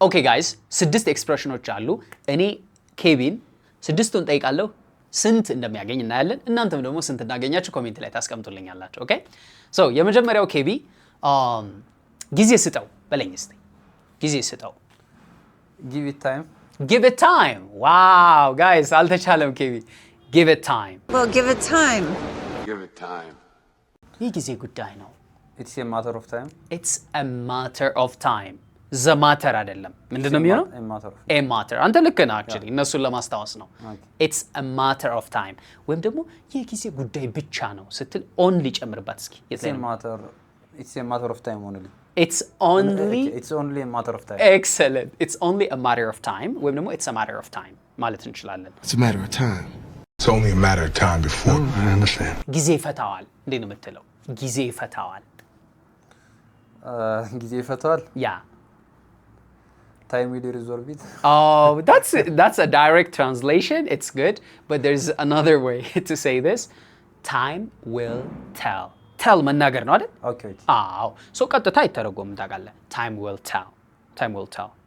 ኦኬ ጋይስ 6 ኤክስፕሬሽኖች አሉ እኔ ኬቪን 6ቱን ጠይቃለሁ ስንት እንደሚያገኝ እናያለን እናንተም ደግሞ ስንት እንዳገኛችሁ ኮሜንት ላይ ታስቀምጡልኛላችሁ ኦኬ ሶ የመጀመሪያው ኬቪ ጊዜ ስጠው በለኝ እስቲ ጊዜ ስጠው give it time wow guys አልተቻለም ኬቪ give it time well give it time ይህ ጊዜ ጉዳይ ነው it's a matter of time the matter አይደለም ምንድነው የሚሆነው a matter አንተ ልክ ነህ actually እነሱን ለማስታወስ ነው it's a matter of time ወይም ደግሞ የጊዜ ጉዳይ ብቻ ነው ስትል only ጨምርባት እስኪ it's a matter of time only it's only a matter of time excellent it's only a matter of time ወይም ደግሞ it's a matter of time ማለት እንችላለን it's a matter of time it's only a matter of time before I understand ጊዜ ይፈታዋል እንዴ ነው የምትለው ጊዜ ይፈታዋል ጊዜ ይፈታዋል yeah time will resolve it oh that's a direct translation it's good but there's another way to say this time will tell መናገር ነው አይደል okay አዎ ሶ ቀጥታ አይተረጎም ታውቃለህ time will tell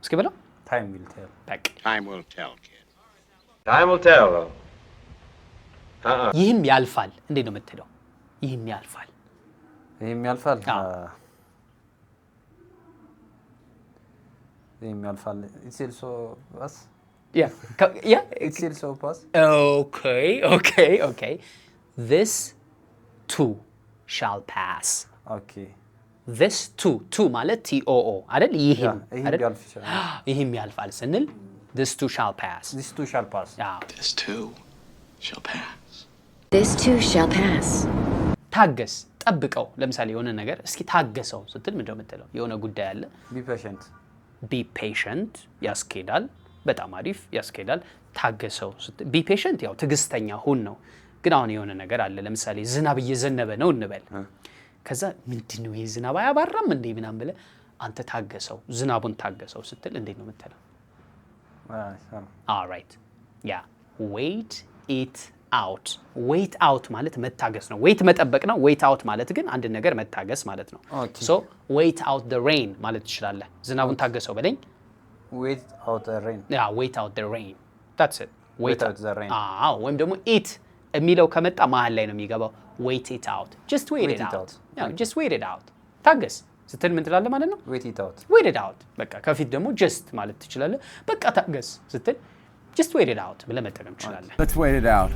እስኪ በለው time will tell በቃ time will tell kid time will tell ይህም ያልፋል እንዴ ነው የምትለው ይህም ያልፋል it's also pass yeah it's also pass okay this too shall pass okay this too ማለት too አይደል ይሄም አይደል ይሄም ያልፋል ስንል this too shall pass this too shall pass ታገስ ጠብቀው ለምሳሌ የሆነ ነገር እስኪ ታገሰው ስትል ምንድነው የምትለው የሆነ ጉዳይ አለ be patient ያስኬዳል በጣም አሪፍ ያስኬዳል ታገሰው ስትል be patient ያው ትግስተኛ ሁን ነው ግን አሁን የሆነ ነገር አለ ለምሳሌ ዝናብ እየዘነበ ነው እንበል ከዛ ምንድነው ይሄ ዝናብ አያባራም እንዴ ምናምን ብለ አንተ ታገሰው ዝናቡን ታገሰው ስትል እንዴ ነው የምትለው all right yeah wait out ማለት መታገስ ነው wait መጠበቅ ነው wait out ማለት ግን አንድ ነገር መታገስ ማለት ነው so wait out the rain ማለት ትችላለህ ዝናቡን ታገሰው በለኝ wait out the rain that's it wait out the rain ወይም ደግሞ it የሚለው ከመጣ መሃል ላይ ነው የሚገባው wait it out just wait it out just wait it out ታገስ ስትል ምን ትላለህ ማለት ነው wait it out በቃ ከፊት ደግሞ just ማለት ትችላለህ በቃ ታገስ ስትል just wait it out ብለህ መጠቀም ትችላለህ let's wait it out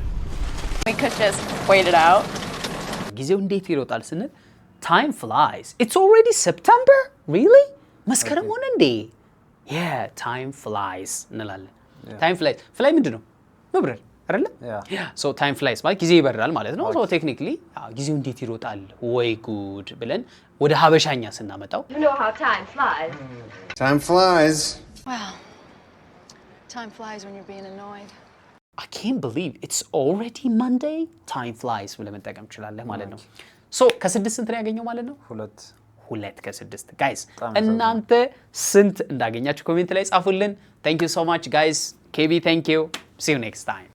we could just wait it out ጊዜው እንዴት ይሮጣል ስንል time flies it's already September really መስከረም ሆነ እንዴ yeah time flies እንላለን time flies fly ምንድነው መብረር አይደለ so time flies ማለት ጊዜ ይበራል ማለት ነው so technically ጊዜው እንዴት ይሮጣል ወይ ጉድ ብለን ወደ ሀበሻኛ ስናመጣው you know how time flies well time flies when you're being annoyed I can't believe it's already Monday time flies ብለን መጠቀም እንችላለን ማለት ነው so ከስድስት ስንት ነው ያገኘው ማለት ነው ሁለት ከስድስት guys እናንተ ስንት እንዳገኛችሁ ኮሜንት ላይ ጻፉልን thank you so much guys KB thank you see you next time